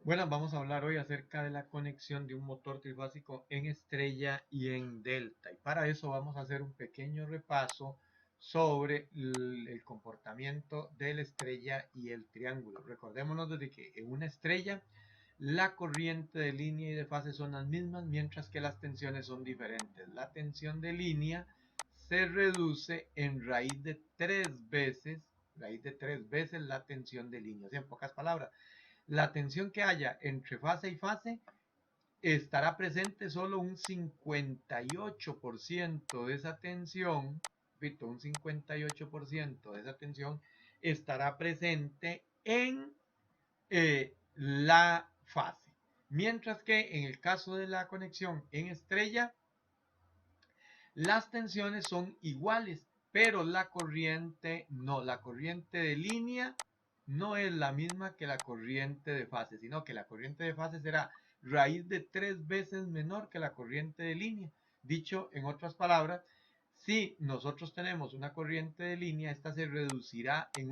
Bueno, vamos a hablar hoy acerca de la conexión de un motor trifásico en estrella y en delta. Y para eso vamos a hacer un pequeño repaso sobre el comportamiento de la estrella y el triángulo. Recordémonos de que en una estrella la corriente de línea y de fase son las mismas, mientras que las tensiones son diferentes. La tensión de línea se reduce en raíz de tres veces la tensión de línea. O sea, en pocas palabras, la tensión que haya entre fase y fase estará presente solo un 58% de esa tensión, repito, un 58% de esa tensión estará presente en la fase. Mientras que en el caso de la conexión en estrella, las tensiones son iguales, pero la corriente no, la corriente de línea no es la misma que la corriente de fase, sino que la corriente de fase será raíz de 3 veces menor que la corriente de línea. Dicho en otras palabras, si nosotros tenemos una corriente de línea, esta se reducirá en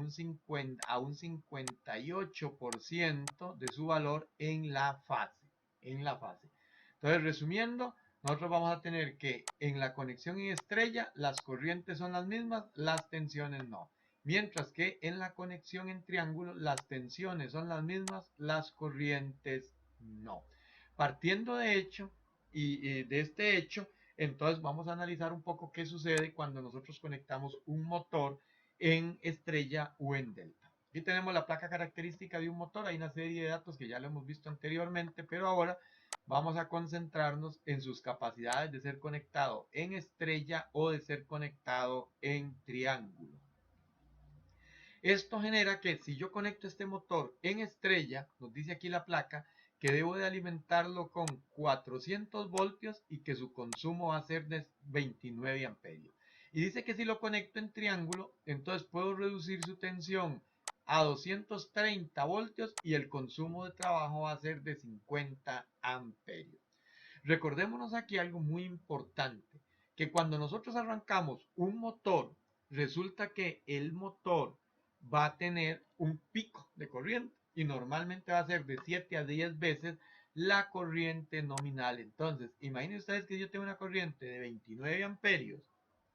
a un 58% de su valor en la fase. Entonces, resumiendo, nosotros vamos a tener que en la conexión en estrella las corrientes son las mismas, las tensiones no. Mientras que en la conexión en triángulo las tensiones son las mismas, las corrientes no. Partiendo de hecho y de este hecho, entonces vamos a analizar un poco qué sucede cuando nosotros conectamos un motor en estrella o en delta. Aquí tenemos la placa característica de un motor, hay una serie de datos que ya lo hemos visto anteriormente, pero ahora vamos a concentrarnos en sus capacidades de ser conectado en estrella o de ser conectado en triángulo. Esto genera que si yo conecto este motor en estrella, nos dice aquí la placa, que debo de alimentarlo con 400 voltios y que su consumo va a ser de 29 amperios. Y dice que si lo conecto en triángulo, entonces puedo reducir su tensión a 230 voltios y el consumo de trabajo va a ser de 50 amperios. Recordémonos aquí algo muy importante, que cuando nosotros arrancamos un motor, resulta que el motor va a tener un pico de corriente y normalmente va a ser de 7 a 10 veces la corriente nominal. Entonces, imaginen ustedes que yo tengo una corriente de 29 amperios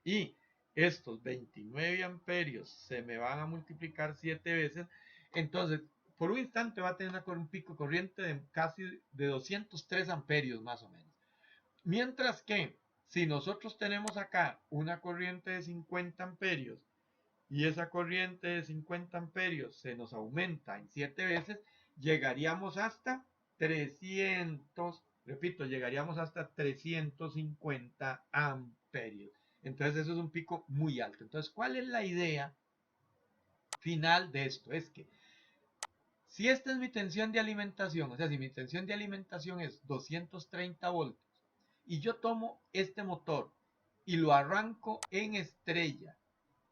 y estos 29 amperios se me van a multiplicar 7 veces. Entonces, por un instante va a tener un pico de corriente de casi de 203 amperios más o menos. Mientras que si nosotros tenemos acá una corriente de 50 amperios y esa corriente de 50 amperios se nos aumenta en 7 veces, llegaríamos hasta 300, repito, llegaríamos hasta 350 amperios. Entonces eso es un pico muy alto. Entonces, ¿cuál es la idea final de esto? Es que si esta es mi tensión de alimentación, o sea, si mi tensión de alimentación es 230 voltios y yo tomo este motor y lo arranco en estrella,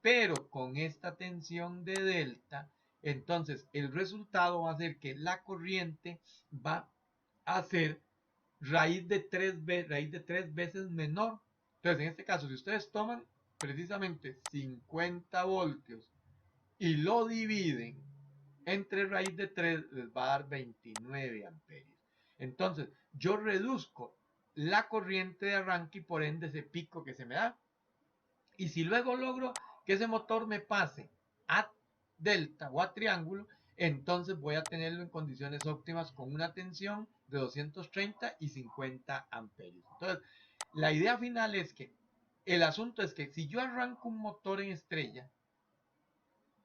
pero con esta tensión de delta, entonces el resultado va a ser que la corriente va a ser raíz de tres veces menor. Entonces, en este caso, si ustedes toman precisamente 50 voltios y lo dividen entre raíz de 3 les va a dar 29 amperios. Entonces, yo reduzco la corriente de arranque y por ende ese pico que se me da. Y si luego logro que ese motor me pase a delta o a triángulo, entonces voy a tenerlo en condiciones óptimas con una tensión de 230 y 50 amperios. Entonces, la idea final es que el asunto es que si yo arranco un motor en estrella,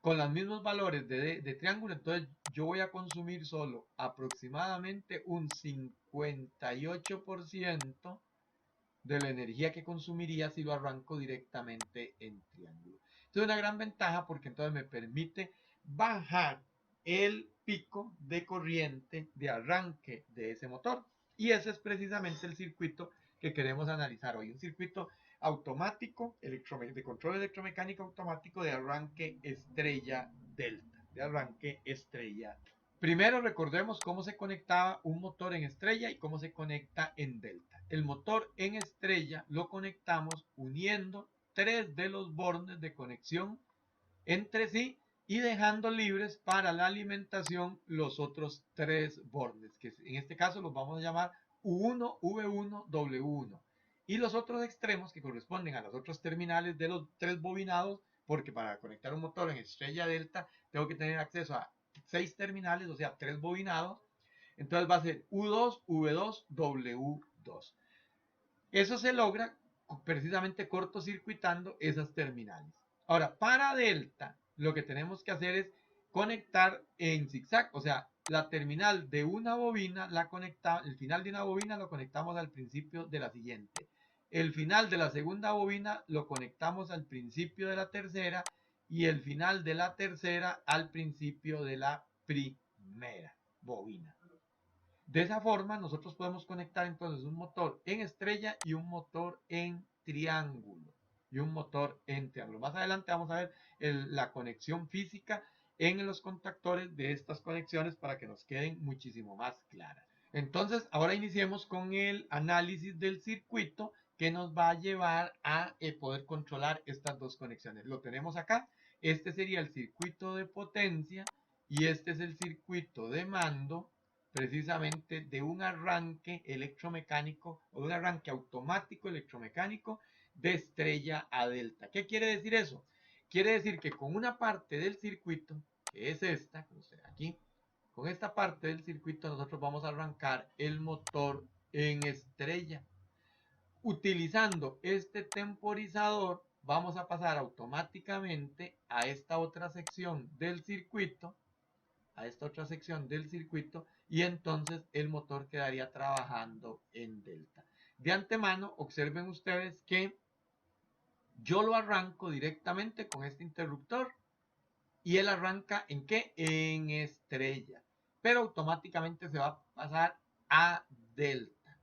con los mismos valores de triángulo, entonces yo voy a consumir solo aproximadamente un 58% de la energía que consumiría si lo arranco directamente en triángulo. Esto es una gran ventaja porque entonces me permite bajar el pico de corriente de arranque de ese motor. Y ese es precisamente el circuito que queremos analizar hoy. Un circuito automático de control electromecánico automático de arranque estrella delta. De arranque estrella. Primero recordemos cómo se conectaba un motor en estrella y cómo se conecta en delta. El motor en estrella lo conectamos uniendo tres de los bornes de conexión entre sí y dejando libres para la alimentación los otros 3 bordes, que en este caso los vamos a llamar U1, V1, W1. Y los otros extremos que corresponden a los otros terminales de los 3 bobinados, porque para conectar un motor en estrella delta tengo que tener acceso a 6 terminales, o sea, 3 bobinados. Entonces va a ser U2, V2, W2. Eso se logra precisamente cortocircuitando esas terminales. Ahora, para delta, lo que tenemos que hacer es conectar en zigzag, o sea, la terminal de una bobina, el final de una bobina lo conectamos al principio de la siguiente. El final de la segunda bobina lo conectamos al principio de la tercera y el final de la tercera al principio de la primera bobina. De esa forma nosotros podemos conectar entonces un motor en estrella y un motor en triángulo. Más adelante vamos a ver la conexión física en los contactores de estas conexiones para que nos queden muchísimo más claras. Entonces ahora iniciemos con el análisis del circuito que nos va a llevar a poder controlar estas dos conexiones. Lo tenemos acá. Este sería el circuito de potencia y este es el circuito de mando precisamente de un arranque electromecánico o de un arranque automático electromecánico de estrella a delta. ¿Qué quiere decir eso? Quiere decir que con una parte del circuito, que es esta, como se ve aquí, con esta parte del circuito nosotros vamos a arrancar el motor en estrella. Utilizando este temporizador vamos a pasar automáticamente a esta otra sección del circuito, y entonces el motor quedaría trabajando en delta. De antemano, observen ustedes que yo lo arranco directamente con este interruptor y él arranca ¿en qué? En estrella. Pero automáticamente se va a pasar a delta.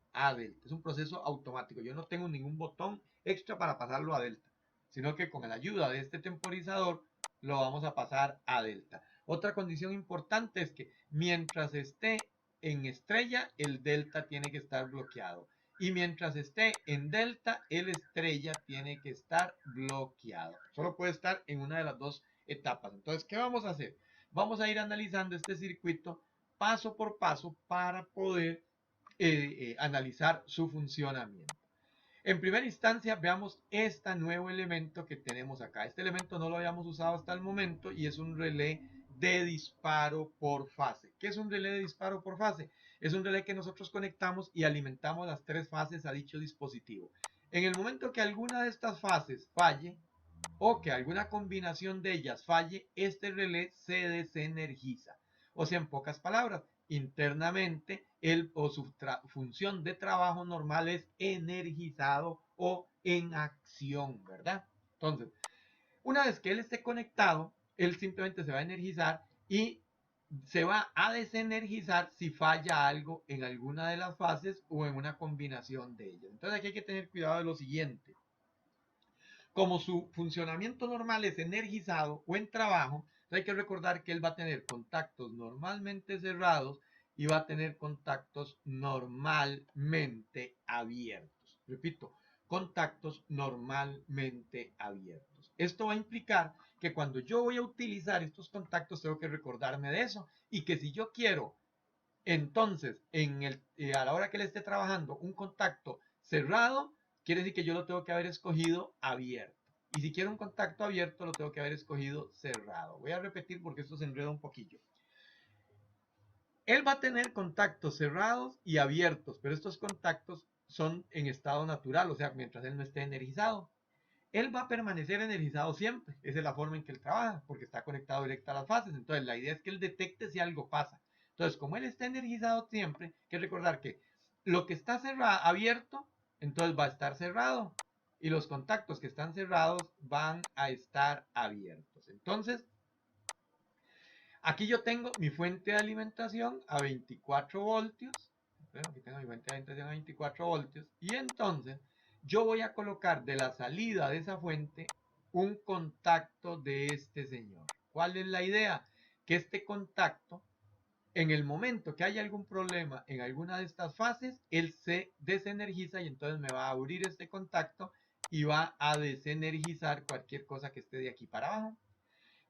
Es un proceso automático. Yo no tengo ningún botón extra para pasarlo a delta, sino que con la ayuda de este temporizador lo vamos a pasar a delta. Otra condición importante es que mientras esté en estrella, el delta tiene que estar bloqueado. Y mientras esté en delta, el estrella tiene que estar bloqueado. Solo puede estar en una de las dos etapas. Entonces, ¿qué vamos a hacer? Vamos a ir analizando este circuito paso por paso para poder analizar su funcionamiento. En primera instancia, veamos este nuevo elemento que tenemos acá. Este elemento no lo habíamos usado hasta el momento y es un relé de disparo por fase. ¿Qué es un relé de disparo por fase? Es un relé que nosotros conectamos y alimentamos las 3 fases a dicho dispositivo. En el momento que alguna de estas fases falle o que alguna combinación de ellas falle, este relé se desenergiza. O sea, en pocas palabras, internamente su función de trabajo normal es energizado o en acción, ¿verdad? Entonces, una vez que él esté conectado, él simplemente se va a energizar y se va a desenergizar si falla algo en alguna de las fases o en una combinación de ellas. Entonces aquí hay que tener cuidado de lo siguiente. Como su funcionamiento normal es energizado o en trabajo, hay que recordar que él va a tener contactos normalmente cerrados y va a tener contactos normalmente abiertos. Repito, contactos normalmente abiertos. Esto va a implicar que cuando yo voy a utilizar estos contactos tengo que recordarme de eso y que si yo quiero entonces a la hora que él esté trabajando un contacto cerrado, quiere decir que yo lo tengo que haber escogido abierto. Y si quiero un contacto abierto, lo tengo que haber escogido cerrado. Voy a repetir porque esto se enreda un poquillo. Él va a tener contactos cerrados y abiertos, pero estos contactos son en estado natural, o sea, mientras él no esté energizado. Él va a permanecer energizado siempre. Esa es la forma en que él trabaja, porque está conectado directo a las fases. Entonces, la idea es que él detecte si algo pasa. Entonces, como él está energizado siempre, hay que recordar que lo que está cerrado, abierto, entonces va a estar cerrado. Y los contactos que están cerrados van a estar abiertos. Entonces, aquí yo tengo mi fuente de alimentación a 24 voltios. Aquí tengo mi fuente de alimentación a 24 voltios. Y entonces, yo voy a colocar de la salida de esa fuente un contacto de este señor. ¿Cuál es la idea? Que este contacto, en el momento que haya algún problema en alguna de estas fases, él se desenergiza y entonces me va a abrir este contacto y va a desenergizar cualquier cosa que esté de aquí para abajo.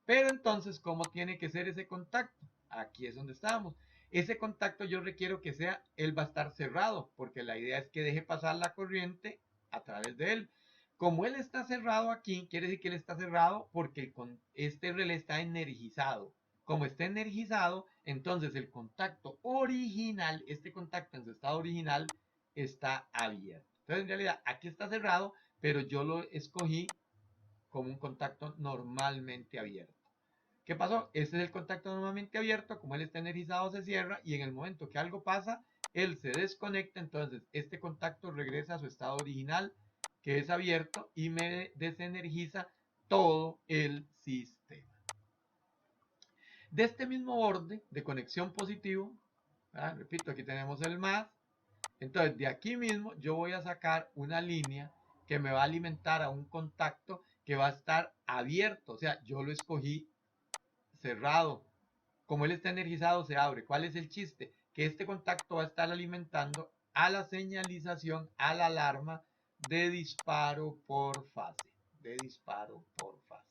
Pero entonces, ¿cómo tiene que ser ese contacto? Aquí es donde estábamos. Ese contacto yo requiero que sea, él va a estar cerrado, porque la idea es que deje pasar la corriente a través de él. Como él está cerrado aquí, quiere decir que él está cerrado porque este relé está energizado. Como está energizado, entonces el contacto original, este contacto en su estado original, está abierto. Entonces, en realidad, aquí está cerrado, pero yo lo escogí como un contacto normalmente abierto. ¿Qué pasó? Este es el contacto normalmente abierto, como él está energizado se cierra y en el momento que algo pasa, él se desconecta, entonces este contacto regresa a su estado original, que es abierto, y me desenergiza todo el sistema. De este mismo borde de conexión positivo, ¿verdad? Repito, aquí tenemos el más, entonces de aquí mismo yo voy a sacar una línea que me va a alimentar a un contacto que va a estar abierto, o sea, yo lo escogí cerrado. Como él está energizado, se abre. ¿Cuál es el chiste? Que este contacto va a estar alimentando a la señalización, a la alarma de disparo por fase. De disparo por fase.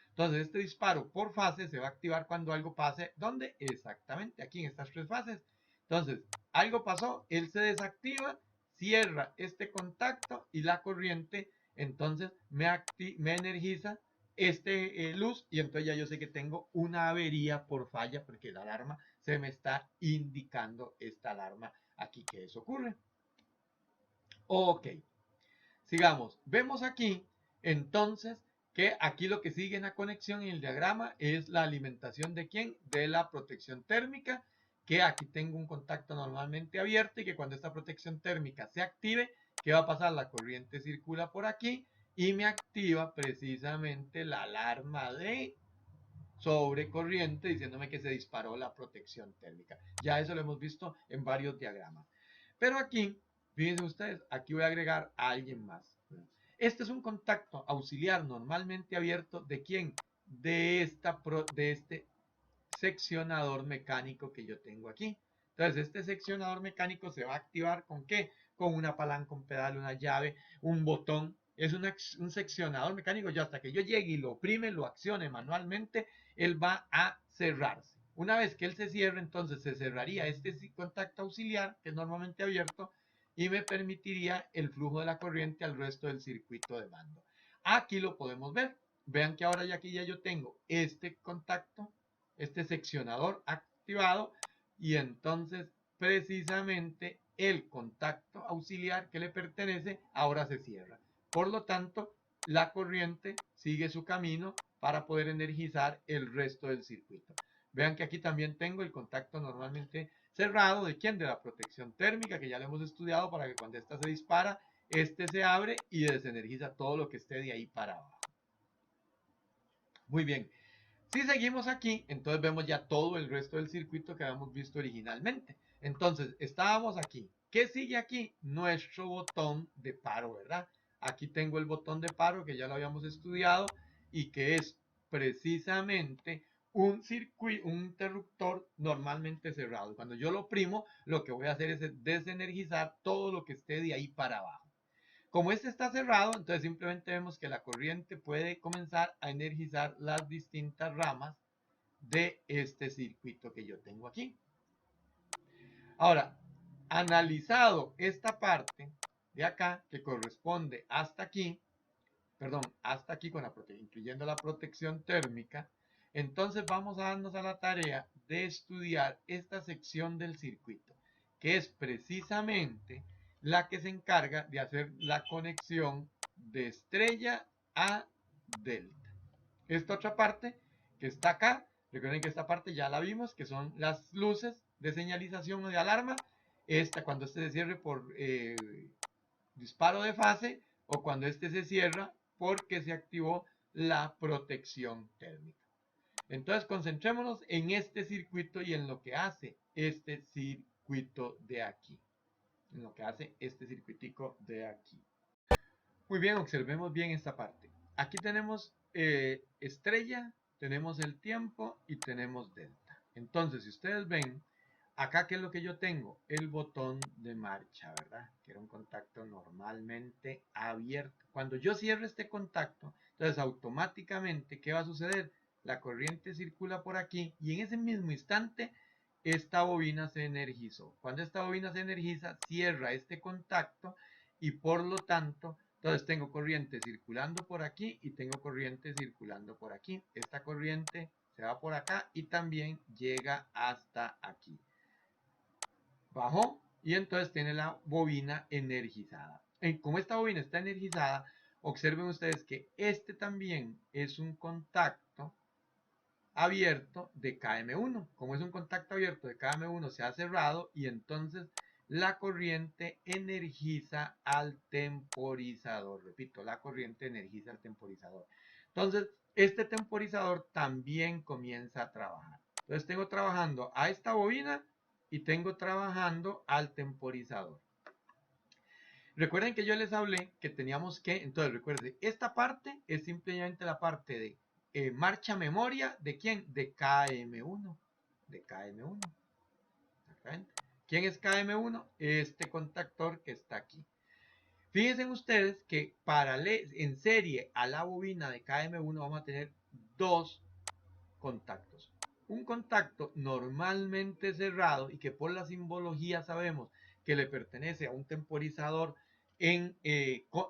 Entonces, este disparo por fase se va a activar cuando algo pase. ¿Dónde? Exactamente, aquí en estas tres fases. Entonces, algo pasó, él se desactiva, cierra este contacto y la corriente entonces me energiza luz y entonces ya yo sé que tengo una avería por falla porque la alarma se me está indicando esta alarma aquí que eso ocurre. Ok, sigamos. Vemos aquí entonces que aquí lo que sigue en la conexión en el diagrama es la alimentación de ¿quién? De la protección térmica, que aquí tengo un contacto normalmente abierto y que cuando esta protección térmica se active, ¿qué va a pasar? La corriente circula por aquí y me activa precisamente la alarma de sobrecorriente diciéndome que se disparó la protección térmica. Ya eso lo hemos visto en varios diagramas. Pero aquí, fíjense ustedes, aquí voy a agregar a alguien más. Este es un contacto auxiliar normalmente abierto de quién? De este seccionador mecánico que yo tengo aquí. Entonces, este seccionador mecánico se va a activar ¿con qué? Con una palanca, un pedal, una llave, un botón. Es un seccionador mecánico. Ya hasta que yo llegue y lo oprime, lo accione manualmente, él va a cerrarse. Una vez que él se cierre, entonces se cerraría este contacto auxiliar, que es normalmente abierto, y me permitiría el flujo de la corriente al resto del circuito de mando. Aquí lo podemos ver. Vean que ahora ya aquí ya yo tengo este contacto, este seccionador activado, y entonces precisamente el contacto auxiliar que le pertenece ahora se cierra. Por lo tanto, la corriente sigue su camino para poder energizar el resto del circuito. Vean que aquí también tengo el contacto normalmente cerrado de quién? De la protección térmica, que ya lo hemos estudiado para que cuando esta se dispara, este se abre y desenergiza todo lo que esté de ahí para abajo. Muy bien. Si seguimos aquí, entonces vemos ya todo el resto del circuito que habíamos visto originalmente. Entonces, estábamos aquí. ¿Qué sigue aquí? Nuestro botón de paro, ¿verdad? Aquí tengo el botón de paro que ya lo habíamos estudiado y que es precisamente un circuito, un interruptor normalmente cerrado. Cuando yo lo oprimo, lo que voy a hacer es desenergizar todo lo que esté de ahí para abajo. Como este está cerrado, entonces simplemente vemos que la corriente puede comenzar a energizar las distintas ramas de este circuito que yo tengo aquí. Ahora, analizado esta parte de acá, que corresponde hasta aquí, perdón, hasta aquí con incluyendo la protección térmica, entonces vamos a darnos a la tarea de estudiar esta sección del circuito, que es precisamente la que se encarga de hacer la conexión de estrella a delta. Esta otra parte que está acá, recuerden que esta parte ya la vimos, que son las luces de señalización o de alarma. Esta cuando este se cierre por disparo de fase o cuando este se cierra porque se activó la protección térmica. Entonces concentrémonos en este circuito y en lo que hace este circuito de aquí. En lo que hace este circuitico de aquí. Muy bien, observemos bien esta parte. Aquí tenemos estrella, tenemos el tiempo y tenemos delta. Entonces, si ustedes ven, acá ¿qué es lo que yo tengo? El botón de marcha, ¿verdad? Que era un contacto normalmente abierto. Cuando yo cierro este contacto, entonces automáticamente, ¿qué va a suceder? la corriente circula por aquí y en ese mismo instante esta bobina se energizó. Cuando esta bobina se energiza, cierra este contacto y por lo tanto, entonces tengo corriente circulando por aquí y tengo corriente circulando por aquí. Esta corriente se va por acá y también llega hasta aquí. Bajó y entonces tiene la bobina energizada. Como esta bobina está energizada, observen ustedes que este también es un contacto abierto de KM1. Como es un contacto abierto de KM1, se ha cerrado y entonces la corriente energiza al temporizador. Repito, la corriente energiza al temporizador. Entonces, este temporizador también comienza a trabajar. Entonces, tengo trabajando a esta bobina y tengo trabajando al temporizador. Recuerden que yo les hablé que teníamos que, entonces recuerden, esta parte es simplemente la parte de marcha memoria, ¿de quién? De KM1. De KM1. Exactamente. ¿Quién es KM1? Este contactor que está aquí. Fíjense ustedes que en serie a la bobina de KM1 vamos a tener dos contactos. Un contacto normalmente cerrado y que por la simbología sabemos que le pertenece a un temporizador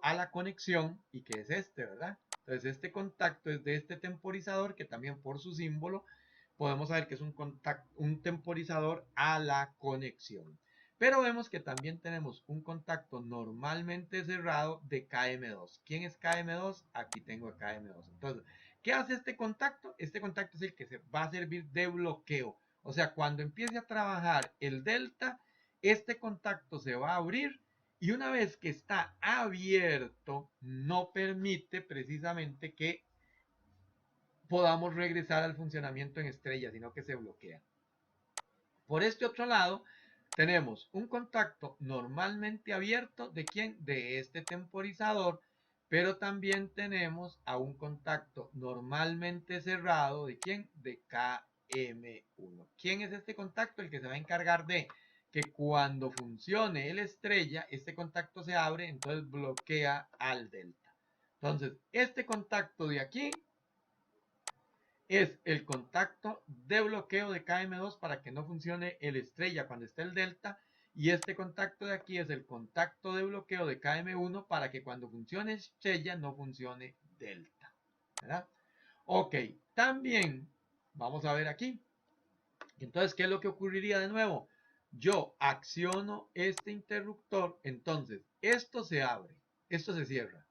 a la conexión y que es este, ¿verdad? Entonces este contacto es de este temporizador que también por su símbolo podemos saber que es un temporizador a la conexión. Pero vemos que también tenemos un contacto normalmente cerrado de KM2. ¿Quién es KM2? Aquí tengo KM2. Entonces, ¿qué hace este contacto? Este contacto es el que va a servir de bloqueo. O sea, cuando empiece a trabajar el delta, este contacto se va a abrir y una vez que está abierto, no permite precisamente que podamos regresar al funcionamiento en estrella, sino que se bloquea. Por este otro lado, tenemos un contacto normalmente abierto de quién? De este temporizador, pero también tenemos a un contacto normalmente cerrado de quién? De KM1. ¿Quién es este contacto? El que se va a encargar de que cuando funcione el estrella, este contacto se abre, entonces bloquea al delta. Entonces, este contacto de aquí es el contacto de bloqueo de KM2 para que no funcione el estrella cuando esté el delta, y este contacto de aquí es el contacto de bloqueo de KM1 para que cuando funcione estrella no funcione delta, ¿verdad? Ok, también vamos a ver aquí. Entonces, ¿qué es lo que ocurriría de nuevo? Yo acciono este interruptor, entonces esto se abre, esto se cierra,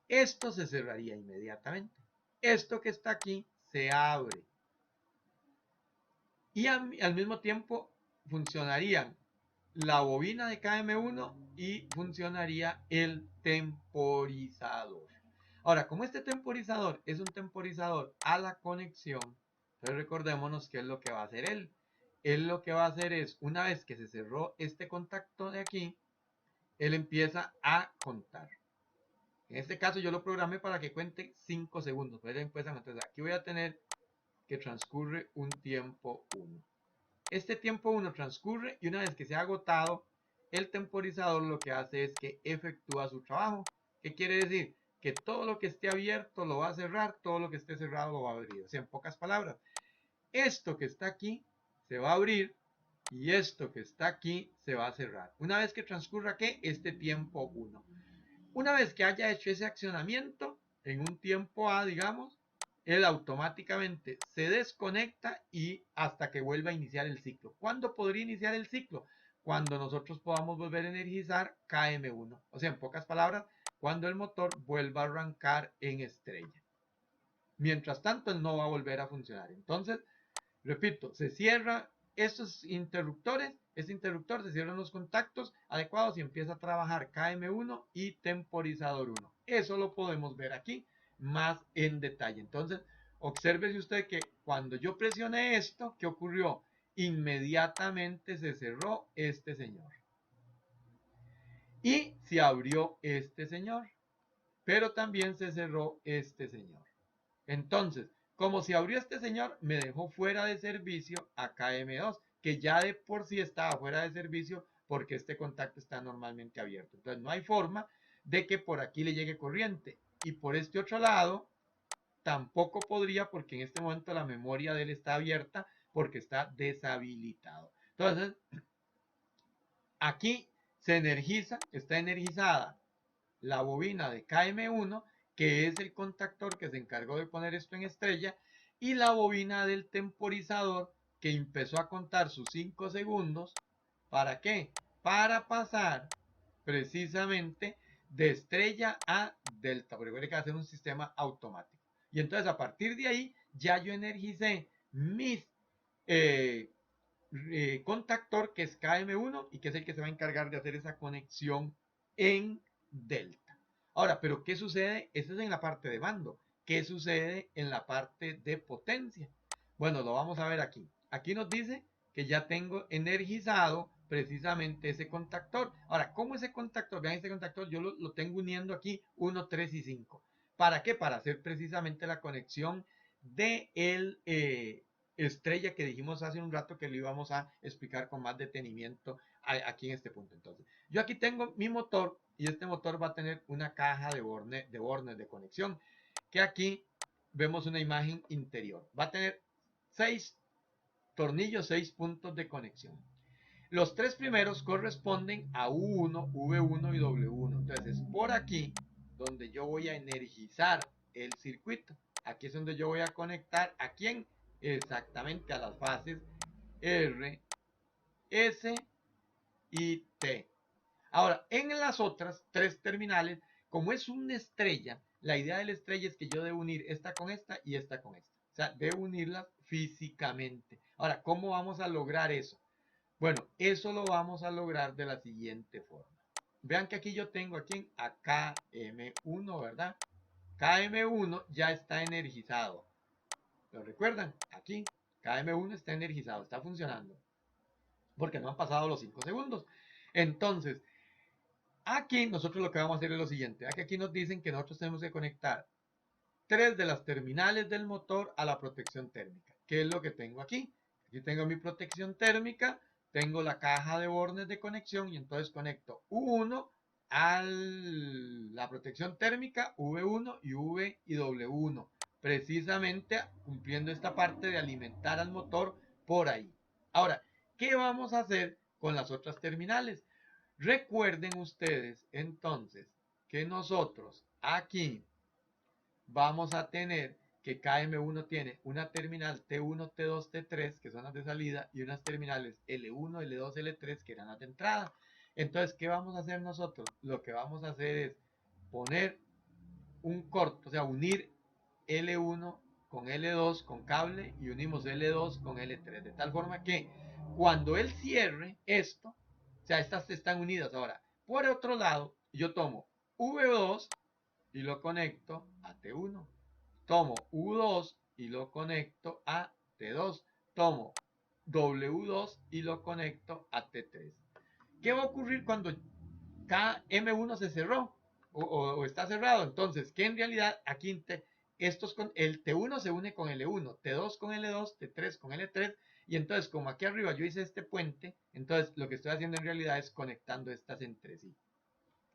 esto se cerraría inmediatamente. Esto que está aquí se abre. Y al mismo tiempo funcionarían la bobina de KM1 y funcionaría el temporizador. Ahora, como este temporizador es un temporizador a la conexión, entonces recordémonos qué es lo que va a hacer él. Él lo que va a hacer es, una vez que se cerró este contacto de aquí, él empieza a contar. En este caso yo lo programé para que cuente 5 segundos. Entonces aquí voy a tener que transcurre un tiempo 1. Este tiempo 1 transcurre y una vez que se ha agotado, el temporizador lo que hace es que efectúa su trabajo. ¿Qué quiere decir? Que todo lo que esté abierto lo va a cerrar, todo lo que esté cerrado lo va a abrir. O sea, en pocas palabras, esto que está aquí se va a abrir y esto que está aquí se va a cerrar. Una vez que transcurra, ¿qué? Este tiempo 1. Una vez que haya hecho ese accionamiento, en un tiempo A, digamos, él automáticamente se desconecta y hasta que vuelva a iniciar el ciclo. ¿Cuándo podría iniciar el ciclo? Cuando nosotros podamos volver a energizar KM1. O sea, en pocas palabras, cuando el motor vuelva a arrancar en estrella. Mientras tanto, él no va a volver a funcionar. Entonces, repito, se cierra estos interruptores, este interruptor se cierran los contactos adecuados y empieza a trabajar KM1 y temporizador 1. Eso lo podemos ver aquí más en detalle. Entonces, obsérvese usted que cuando yo presioné esto, ¿qué ocurrió? Inmediatamente se cerró este señor. Y se abrió este señor. Pero también se cerró este señor. Entonces, como se abrió este señor, me dejó fuera de servicio a KM2, que ya de por sí estaba fuera de servicio porque este contacto está normalmente abierto. Entonces, no hay forma de que por aquí le llegue corriente. Y por este otro lado, tampoco podría porque en este momento la memoria de él está abierta porque está deshabilitado. Entonces, aquí se energiza, está energizada la bobina de KM1, que es el contactor que se encargó de poner esto en estrella, y la bobina del temporizador que empezó a contar sus 5 segundos. ¿Para qué? Para pasar precisamente de estrella a delta, porque recuerde que va a ser un sistema automático. Y entonces a partir de ahí ya yo energicé mis contactor, que es KM1 y que es el que se va a encargar de hacer esa conexión en delta. Ahora, pero ¿qué sucede? Eso es en la parte de mando. ¿Qué sucede en la parte de potencia? Bueno, lo vamos a ver aquí. Aquí nos dice que ya tengo energizado precisamente ese contactor. Ahora, ¿cómo ese contactor? Vean, este contactor yo lo tengo uniendo aquí 1, 3 y 5. ¿Para qué? Para hacer precisamente la conexión de el estrella que dijimos hace un rato que lo íbamos a explicar con más detenimiento aquí en este punto. Entonces, yo aquí tengo mi motor y este motor va a tener una caja de bornes de conexión, que aquí vemos una imagen interior. Va a tener 6 tornillos, 6 puntos de conexión. Los 3 primeros corresponden a U1, V1 y W1. Entonces, es por aquí donde yo voy a energizar el circuito. Aquí es donde yo voy a conectar a quién, exactamente a las fases R, S y T. Ahora, en las otras 3 terminales, como es una estrella, la idea de la estrella es que yo debo unir esta con esta y esta con esta. O sea, debo unirlas físicamente. Ahora, ¿cómo vamos a lograr eso? Bueno, eso lo vamos a lograr de la siguiente forma. Vean que aquí yo tengo aquí a KM1, ¿verdad? KM1 ya está energizado. ¿Lo recuerdan? Aquí, KM1 está energizado, está funcionando. Porque no han pasado los 5 segundos. Entonces, aquí nosotros lo que vamos a hacer es lo siguiente. Aquí nos dicen que nosotros tenemos que conectar 3 de las terminales del motor a la protección térmica. ¿Qué es lo que tengo aquí? Aquí tengo mi protección térmica, tengo la caja de bornes de conexión y entonces conecto U1 a la protección térmica, V1 y V y W1, precisamente cumpliendo esta parte de alimentar al motor por ahí. Ahora, ¿qué vamos a hacer con las otras terminales? Recuerden ustedes entonces que nosotros aquí vamos a tener que KM1 tiene una terminal T1, T2, T3, que son las de salida, y unas terminales L1, L2, L3, que eran las de entrada. Entonces, ¿qué vamos a hacer nosotros? Lo que vamos a hacer es poner un corto, o sea, unir L1 con L2 con cable y unimos L2 con L3, de tal forma que cuando él cierre esto, o sea, estas están unidas ahora. Por otro lado, yo tomo V2 y lo conecto a T1. Tomo U2 y lo conecto a T2. Tomo W2 y lo conecto a T3. ¿Qué va a ocurrir cuando KM1 se cerró o está cerrado? Entonces, que en realidad aquí el T1 se une con L1, T2 con L2, T3 con L3, y entonces como aquí arriba yo hice este puente, entonces lo que estoy haciendo en realidad es conectando estas entre sí.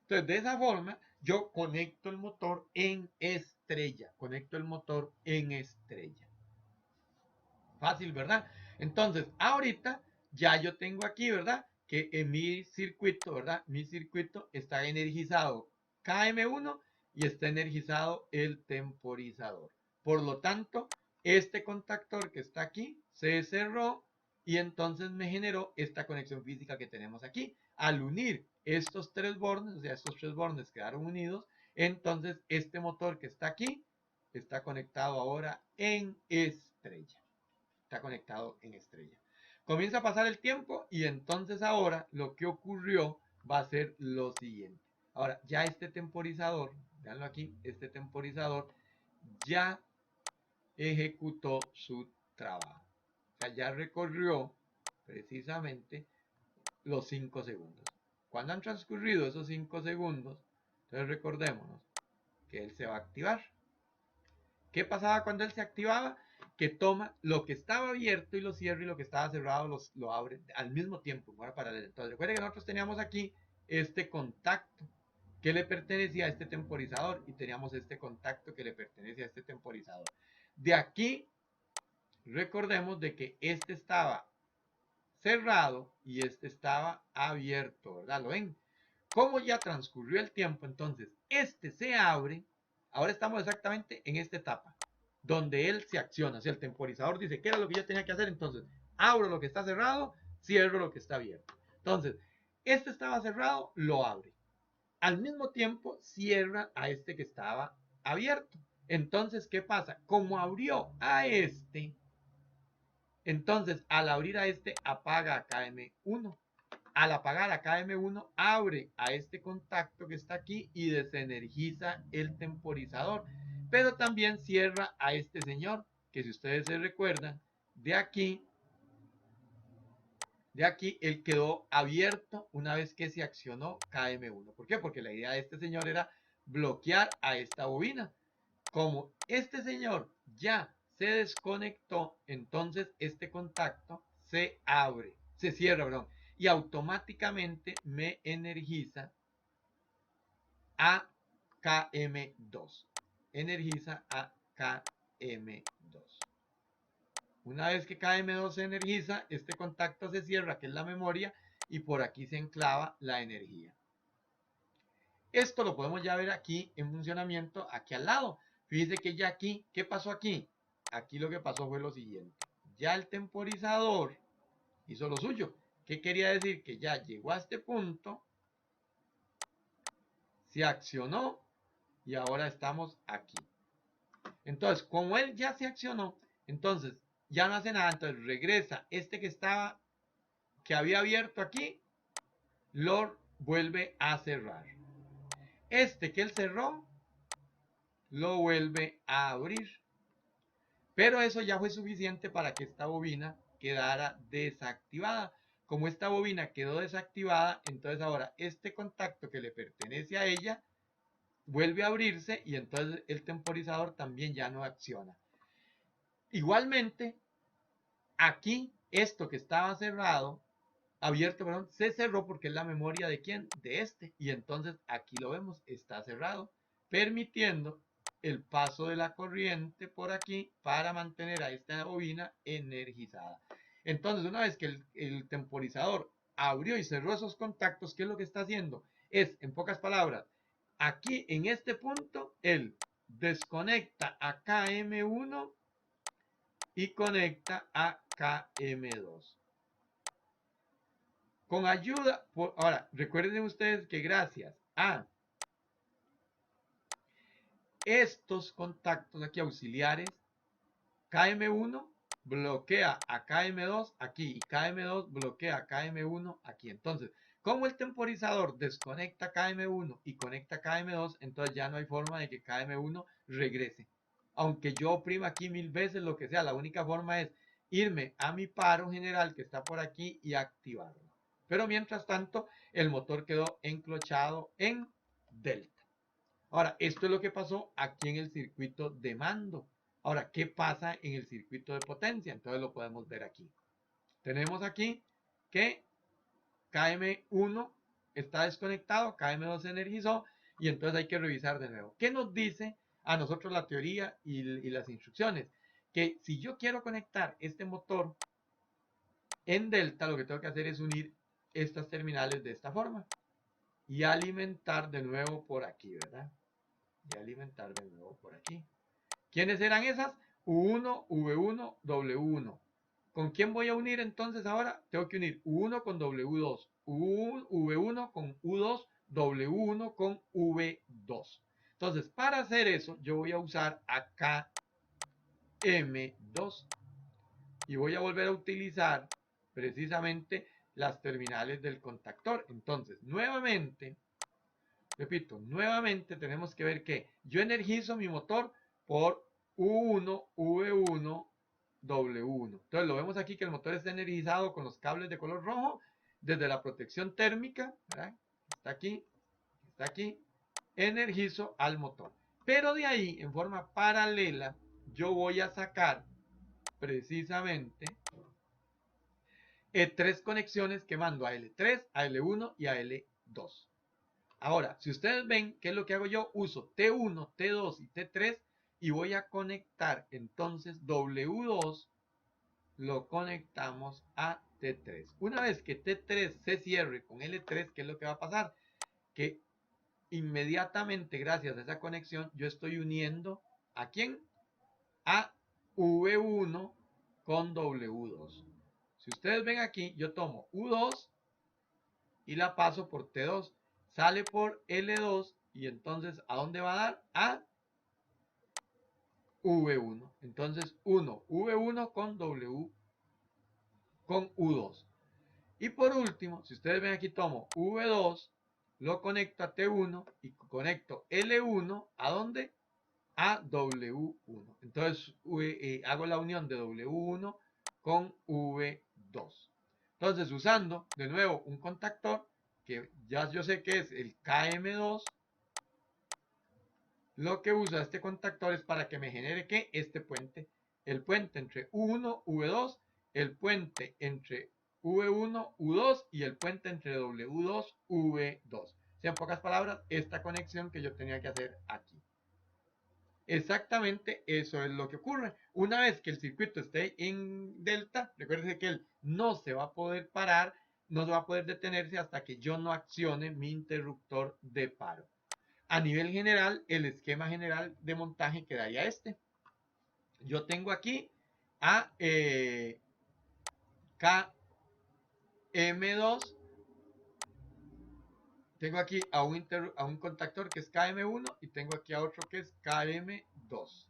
Entonces, de esa forma, yo conecto el motor en estrella. Conecto el motor en estrella. Fácil, ¿verdad? Entonces, ahorita ya yo tengo aquí, ¿verdad? Que en mi circuito, ¿verdad? Mi circuito está energizado KM1 y está energizado el temporizador. Por lo tanto, este contactor que está aquí se cerró y entonces me generó esta conexión física que tenemos aquí. Al unir estos 3 bornes, o sea, estos 3 bornes quedaron unidos, entonces este motor que está aquí está conectado ahora en estrella. Está conectado en estrella. Comienza a pasar el tiempo y entonces ahora lo que ocurrió va a ser lo siguiente. Ahora, ya este temporizador, veanlo aquí, este temporizador ya ejecutó su trabajo. O sea, ya recorrió precisamente los 5 segundos. Cuando han transcurrido esos 5 segundos, entonces recordémonos que él se va a activar. ¿Qué pasaba cuando él se activaba? Que toma lo que estaba abierto y lo cierra y lo que estaba cerrado lo abre al mismo tiempo, en hora paralela. Entonces recuerden que nosotros teníamos aquí este contacto que le pertenecía a este temporizador y teníamos este contacto que le pertenece a este temporizador. De aquí, recordemos de que este estaba cerrado y este estaba abierto, ¿verdad? ¿Lo ven? Como ya transcurrió el tiempo, entonces este se abre. Ahora estamos exactamente en esta etapa, donde él se acciona. O sea, el temporizador dice, ¿qué era lo que yo tenía que hacer? Entonces, abro lo que está cerrado, cierro lo que está abierto. Entonces, este estaba cerrado, lo abre. Al mismo tiempo, cierra a este que estaba abierto. Entonces, ¿qué pasa? Como abrió a este, entonces al abrir a este, apaga a KM1. Al apagar a KM1, abre a este contacto que está aquí y desenergiza el temporizador. Pero también cierra a este señor, que si ustedes se recuerdan, de aquí él quedó abierto una vez que se accionó KM1. ¿Por qué? Porque la idea de este señor era bloquear a esta bobina. Como este señor ya se desconectó, entonces este contacto se abre, se cierra, perdón, y automáticamente me energiza a KM2. Energiza a KM2. Una vez que KM2 se energiza, este contacto se cierra, que es la memoria, y por aquí se enclava la energía. Esto lo podemos ya ver aquí en funcionamiento, aquí al lado. Fíjense que ya aquí, ¿qué pasó aquí? Aquí lo que pasó fue lo siguiente. Ya el temporizador hizo lo suyo. ¿Qué quería decir? Que ya llegó a este punto, se accionó y ahora estamos aquí. Entonces, como él ya se accionó, entonces ya no hace nada. Entonces regresa este que había abierto aquí, lo vuelve a cerrar. Este que él cerró, lo vuelve a abrir. Pero eso ya fue suficiente para que esta bobina quedara desactivada. Como esta bobina quedó desactivada, entonces ahora este contacto que le pertenece a ella vuelve a abrirse y entonces el temporizador también ya no acciona. Igualmente, aquí esto que estaba cerrado, abierto, perdón, se cerró porque es la memoria de quién, de este. Y entonces aquí lo vemos, está cerrado, permitiendo el paso de la corriente por aquí para mantener a esta bobina energizada. Entonces, una vez que el temporizador abrió y cerró esos contactos, ¿qué es lo que está haciendo? Es, en pocas palabras, aquí en este punto, él desconecta a KM1 y conecta a KM2. Con ayuda, ahora, recuerden ustedes que gracias a estos contactos aquí auxiliares, KM1 bloquea a KM2 aquí y KM2 bloquea a KM1 aquí. Entonces, como el temporizador desconecta KM1 y conecta KM2, entonces ya no hay forma de que KM1 regrese. Aunque yo oprima aquí 1000 veces, lo que sea, la única forma es irme a mi paro general que está por aquí y activarlo. Pero mientras tanto, el motor quedó enclochado en delta. Ahora, esto es lo que pasó aquí en el circuito de mando. Ahora, ¿qué pasa en el circuito de potencia? Entonces lo podemos ver aquí. Tenemos aquí que KM1 está desconectado, KM2 se energizó y entonces hay que revisar de nuevo. ¿Qué nos dice a nosotros la teoría y las instrucciones? Que si yo quiero conectar este motor en delta, lo que tengo que hacer es unir estas terminales de esta forma y alimentar de nuevo por aquí, ¿verdad? Y alimentar de nuevo por aquí. ¿Quiénes eran esas? U1, V1, W1. ¿Con quién voy a unir entonces ahora? Tengo que unir U1 con W2, V1 con U2, W1 con V2. Entonces, para hacer eso, yo voy a usar acá M2 y voy a volver a utilizar precisamente las terminales del contactor. Entonces, nuevamente, repito, nuevamente tenemos que ver que yo energizo mi motor por U1, V1, W1. Entonces lo vemos aquí que el motor está energizado con los cables de color rojo desde la protección térmica, ¿verdad? Está aquí, energizo al motor. Pero de ahí, en forma paralela, yo voy a sacar precisamente tres conexiones que mando a L3, a L1 y a L2. Ahora, si ustedes ven, ¿qué es lo que hago yo? Uso T1, T2 y T3 y voy a conectar entonces W2, lo conectamos a T3. Una vez que T3 se cierre con L3, ¿qué es lo que va a pasar? Que inmediatamente, gracias a esa conexión, yo estoy uniendo ¿a quién? A V1 con W2. Si ustedes ven aquí, yo tomo U2 y la paso por T2. Sale por L2 y entonces ¿a dónde va a dar? A V1. Entonces 1, V1 con W con U2. Y por último, si ustedes ven aquí, tomo V2, lo conecto a T1 y conecto L1 ¿a dónde? A W1. Entonces hago la unión de W1 con V2. Entonces, usando de nuevo un contactor, que ya yo sé que es el KM2, lo que usa este contactor es para que me genere ¿qué? Este puente. El puente entre U1, V2, el puente entre V1, U2 y el puente entre W2, V2. O sea, en pocas palabras, esta conexión que yo tenía que hacer aquí. Exactamente eso es lo que ocurre. Una vez que el circuito esté en delta, recuerden que él no se va a poder parar, no se va a poder detenerse hasta que yo no accione mi interruptor de paro. A nivel general, el esquema general de montaje quedaría este. Yo tengo aquí a KM2, tengo aquí a un contactor que es KM1 y tengo aquí a otro que es KM2.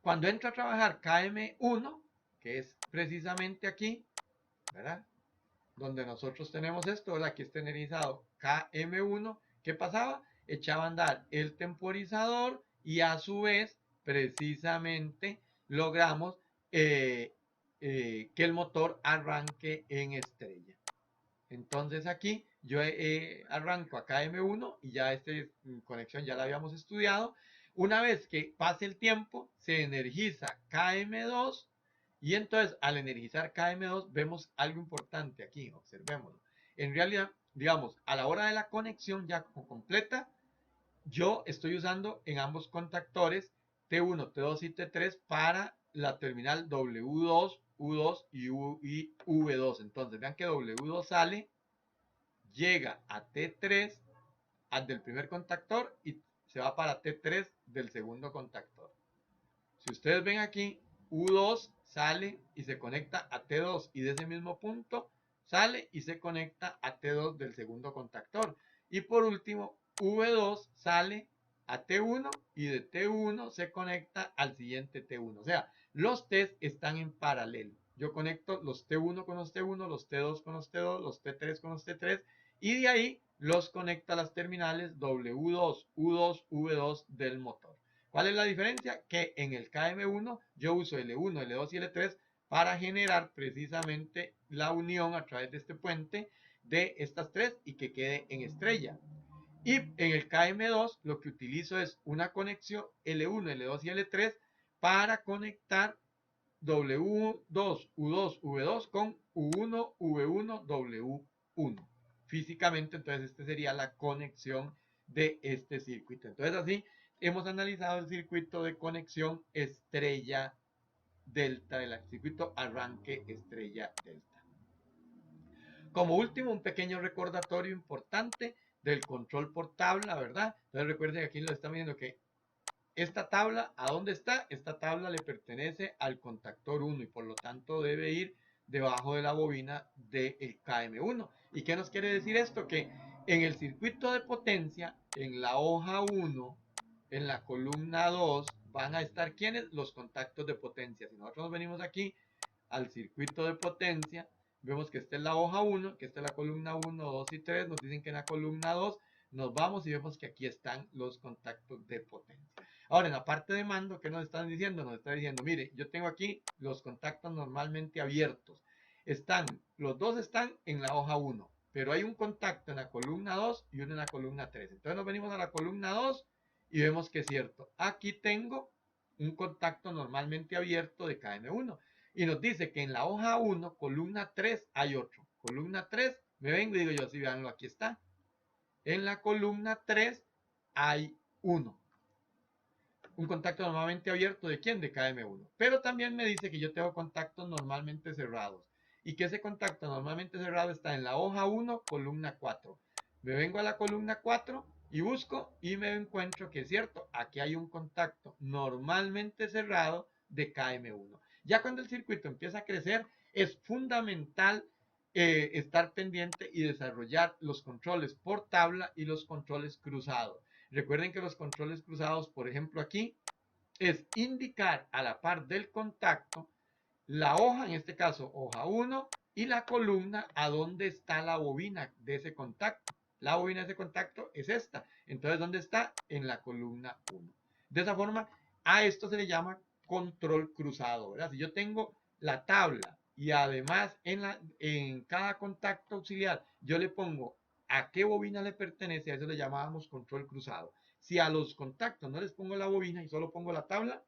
Cuando entra a trabajar KM1, que es precisamente aquí, ¿verdad? Donde nosotros tenemos esto, ¿verdad? Aquí está energizado KM1. ¿Qué pasaba? Echaba a andar el temporizador y a su vez, precisamente, logramos que el motor arranque en estrella. Entonces aquí yo arranco a KM1 y ya esta conexión ya la habíamos estudiado. Una vez que pase el tiempo, se energiza KM2 y entonces al energizar KM2 vemos algo importante aquí, observémoslo. En realidad, digamos, a la hora de la conexión ya completa, yo estoy usando en ambos contactores T1, T2 y T3 para la terminal W2, U2 y V2. Entonces vean que W2 sale, llega a T3 del primer contactor y se va para T3 del segundo contactor. Si ustedes ven aquí, U2 sale y se conecta a T2 y de ese mismo punto sale y se conecta a T2 del segundo contactor. Y por último, V2 sale a T1 y de T1 se conecta al siguiente T1. O sea, los T's están en paralelo. Yo conecto los T1 con los T1, los T2 con los T2, los T3 con los T3 y de ahí los conecto a las terminales W2, U2, V2 del motor. ¿Cuál es la diferencia? Que en el KM1 yo uso L1, L2 y L3 para generar precisamente la unión a través de este puente de estas tres y que quede en estrella. Y en el KM2 lo que utilizo es una conexión L1, L2 y L3 para conectar W2, U2, V2 con U1, V1, W1. Físicamente, entonces, esta sería la conexión de este circuito. Entonces, así hemos analizado el circuito de conexión estrella delta, el circuito arranque estrella delta. Como último, un pequeño recordatorio importante del control por tabla, ¿verdad? Entonces recuerden que aquí lo están viendo que esta tabla, ¿a dónde está? Esta tabla le pertenece al contactor 1 y por lo tanto debe ir debajo de la bobina del KM1. ¿Y qué nos quiere decir esto? Que en el circuito de potencia, en la hoja 1, en la columna 2, van a estar ¿quiénes? Los contactos de potencia. Si nosotros venimos aquí al circuito de potencia, vemos que esta es la hoja 1, que esta es la columna 1, 2 y 3, nos dicen que en la columna 2 nos vamos y vemos que aquí están los contactos de potencia. Ahora, en la parte de mando, ¿qué nos están diciendo? Nos está diciendo, mire, yo tengo aquí los contactos normalmente abiertos. Los dos están en la hoja 1, pero hay un contacto en la columna 2 y uno en la columna 3. Entonces nos venimos a la columna 2 y vemos que es cierto. Aquí tengo un contacto normalmente abierto de KM1 y nos dice que en la hoja 1, columna 3, hay otro. Columna 3, me vengo y digo yo, sí, veanlo, aquí está. En la columna 3 hay 1. Un contacto normalmente abierto ¿de quién? De KM1. Pero también me dice que yo tengo contactos normalmente cerrados y que ese contacto normalmente cerrado está en la hoja 1, columna 4. Me vengo a la columna 4 y busco y me encuentro que es cierto, aquí hay un contacto normalmente cerrado de KM1. Ya cuando el circuito empieza a crecer, es fundamental estar pendiente y desarrollar los controles por tabla y los controles cruzados. Recuerden que los controles cruzados, por ejemplo aquí, es indicar a la par del contacto la hoja, en este caso hoja 1, y la columna a dónde está la bobina de ese contacto. La bobina de ese contacto es esta. Entonces, ¿dónde está? En la columna 1. De esa forma, a esto se le llama control cruzado, ¿verdad? Si yo tengo la tabla y además en cada contacto auxiliar yo le pongo a qué bobina le pertenece, a eso le llamábamos control cruzado. Si a los contactos no les pongo la bobina y solo pongo la tabla,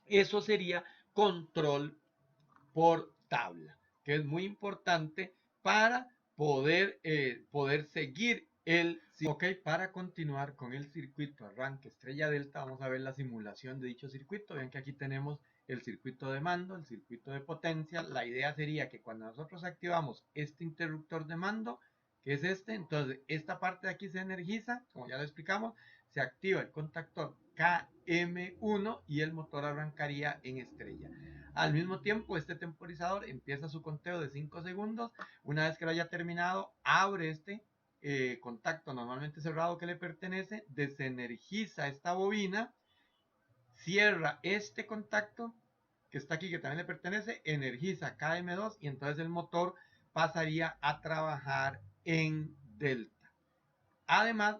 eso sería control por tabla, que es muy importante para poder seguir el. Ok, para continuar con el circuito arranque estrella delta, vamos a ver la simulación de dicho circuito. Ven que aquí tenemos el circuito de mando, el circuito de potencia. La idea sería que cuando nosotros activamos este interruptor de mando, que es este, entonces esta parte de aquí se energiza, como ya lo explicamos, se activa el contactor KM1 y el motor arrancaría en estrella. Al mismo tiempo, este temporizador empieza su conteo de 5 segundos. Una vez que lo haya terminado, abre este contacto normalmente cerrado que le pertenece, desenergiza esta bobina, cierra este contacto que está aquí que también le pertenece, energiza KM2 y entonces el motor pasaría a trabajar en delta. Además,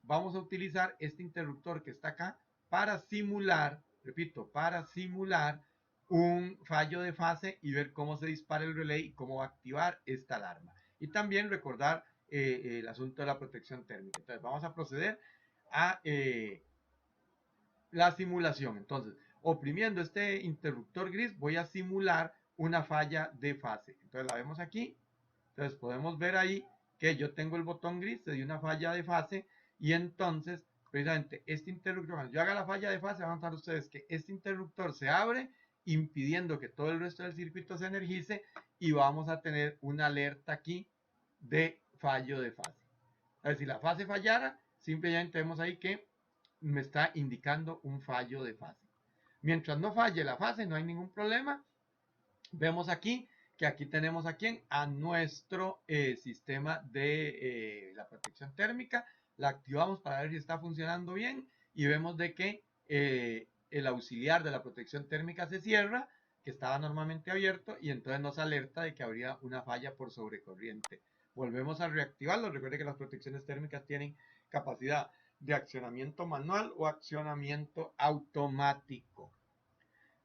vamos a utilizar este interruptor que está acá para simular, repito, para simular un fallo de fase y ver cómo se dispara el relé y cómo va a activar esta alarma. Y también recordar el asunto de la protección térmica. Entonces vamos a proceder a la simulación. Entonces, oprimiendo este interruptor gris, voy a simular una falla de fase. Entonces la vemos aquí. Entonces podemos ver ahí que yo tengo el botón gris, se dio una falla de fase y entonces precisamente este interruptor, cuando yo haga la falla de fase, van a notar ustedes que este interruptor se abre impidiendo que todo el resto del circuito se energice y vamos a tener una alerta aquí de fallo de fase. A ver, si la fase fallara, simplemente vemos ahí que me está indicando un fallo de fase. Mientras no falle la fase, no hay ningún problema. Vemos aquí que aquí tenemos aquí a nuestro sistema de la protección térmica. La activamos para ver si está funcionando bien y vemos de que el auxiliar de la protección térmica se cierra, que estaba normalmente abierto y entonces nos alerta de que habría una falla por sobrecorriente. Volvemos a reactivarlo. Recuerde que las protecciones térmicas tienen capacidad de accionamiento manual o accionamiento automático.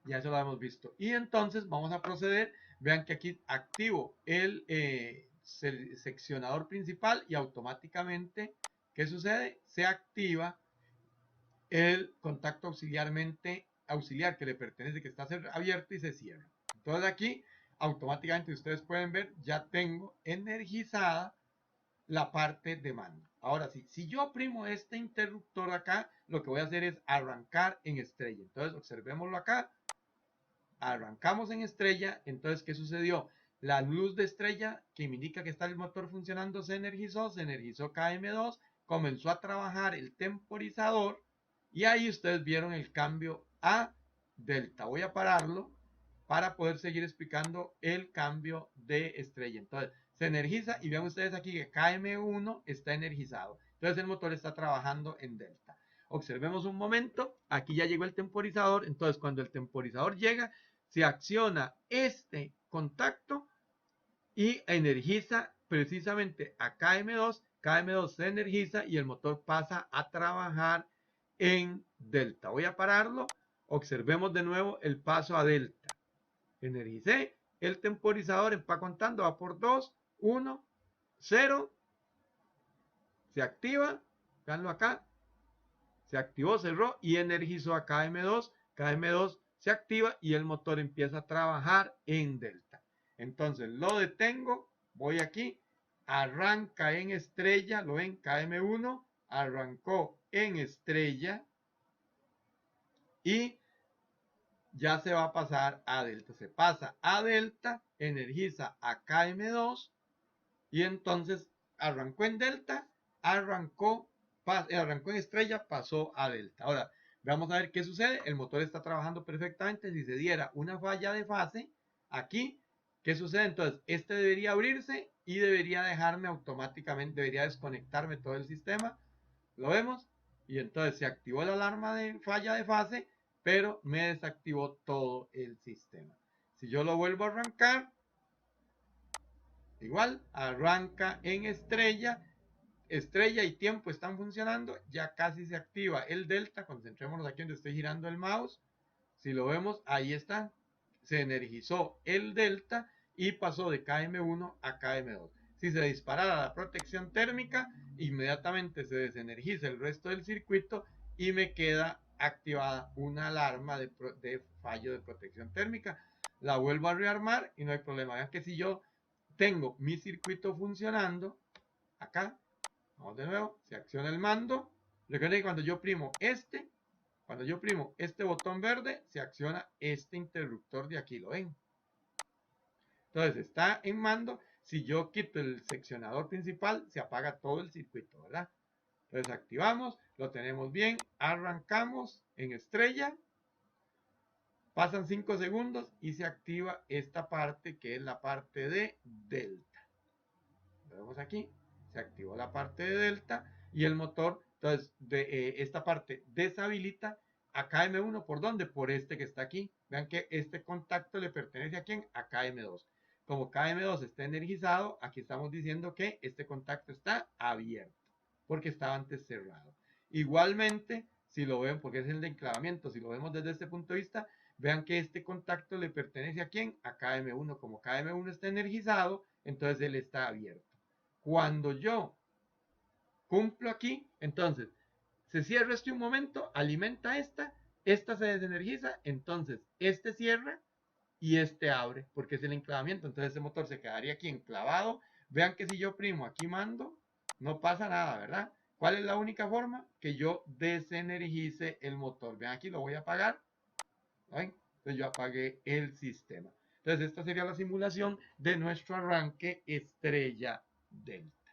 Ya eso lo hemos visto. Y entonces vamos a proceder. Vean que aquí activo el seccionador principal y automáticamente, ¿qué sucede? Se activa el contacto auxiliar que le pertenece, que está abierto y se cierra. Entonces aquí automáticamente ustedes pueden ver, ya tengo energizada la parte de mando. Ahora sí, si yo oprimo este interruptor acá, lo que voy a hacer es arrancar en estrella. Entonces observémoslo acá. Arrancamos en estrella, entonces ¿qué sucedió? La luz de estrella que me indica que está el motor funcionando se energizó KM2, comenzó a trabajar el temporizador y ahí ustedes vieron el cambio a delta. Voy a pararlo para poder seguir explicando el cambio de estrella. Entonces se energiza y vean ustedes aquí que KM1 está energizado. Entonces el motor está trabajando en delta. Observemos un momento, aquí ya llegó el temporizador, entonces cuando el temporizador llega, se acciona este contacto y energiza precisamente a KM2, KM2 se energiza y el motor pasa a trabajar en delta. Voy a pararlo, observemos de nuevo el paso a delta. Energicé, el temporizador va contando, va por 2, 1, 0, se activa, veanlo acá, se activó, cerró y energizó a KM2, KM2 se activa y el motor empieza a trabajar en delta. Entonces lo detengo, voy aquí arranca en estrella, lo ven, KM1, arrancó en estrella y ya se va a pasar a delta. Se pasa a delta, energiza a KM2 y entonces arrancó en delta, arrancó en estrella, pasó a delta. Ahora, vamos a ver qué sucede. El motor está trabajando perfectamente. Si se diera una falla de fase aquí, ¿qué sucede? Entonces, este debería abrirse y debería dejarme automáticamente, debería desconectarme todo el sistema. ¿Lo vemos? Y entonces se activó la alarma de falla de fase, pero me desactivó todo el sistema. Si yo lo vuelvo a arrancar, igual, arranca en estrella, estrella y tiempo están funcionando, ya casi se activa el delta. Concentrémonos aquí donde estoy girando el mouse. Si lo vemos, ahí está, se energizó el delta y pasó de KM1 a KM2. Si se disparara la protección térmica, inmediatamente se desenergiza el resto del circuito y me queda activada una alarma de fallo de protección térmica. La vuelvo a rearmar y no hay problema. Vean que si yo tengo mi circuito funcionando, acá, vamos de nuevo, se acciona el mando. Recuerden que cuando yo primo este botón verde, se acciona este interruptor de aquí, ¿lo ven? Entonces está en mando. Si yo quito el seccionador principal, se apaga todo el circuito, ¿verdad? Entonces activamos, lo tenemos bien, arrancamos en estrella, pasan 5 segundos y se activa esta parte que es la parte de delta. Lo vemos aquí, se activó la parte de delta y el motor, entonces esta parte deshabilita a KM1. ¿Por dónde? Por este que está aquí. Vean que este contacto le pertenece a quién? A KM2. Como KM2 está energizado, aquí estamos diciendo que este contacto está abierto, porque estaba antes cerrado. Igualmente, si lo ven, porque es el de enclavamiento, si lo vemos desde este punto de vista, vean que este contacto le pertenece a quién? A KM1. Como KM1 está energizado, entonces él está abierto. Cuando yo cumplo aquí, entonces se cierra este un momento, alimenta esta se desenergiza, entonces este cierra y este abre, porque es el enclavamiento. Entonces este motor se quedaría aquí enclavado. Vean que si yo primo aquí mando, no pasa nada, ¿verdad? ¿Cuál es la única forma? Que yo desenergice el motor. Vean aquí, lo voy a apagar. ¿Ven? Entonces yo apagué el sistema. Entonces esta sería la simulación de nuestro arranque estrella delta.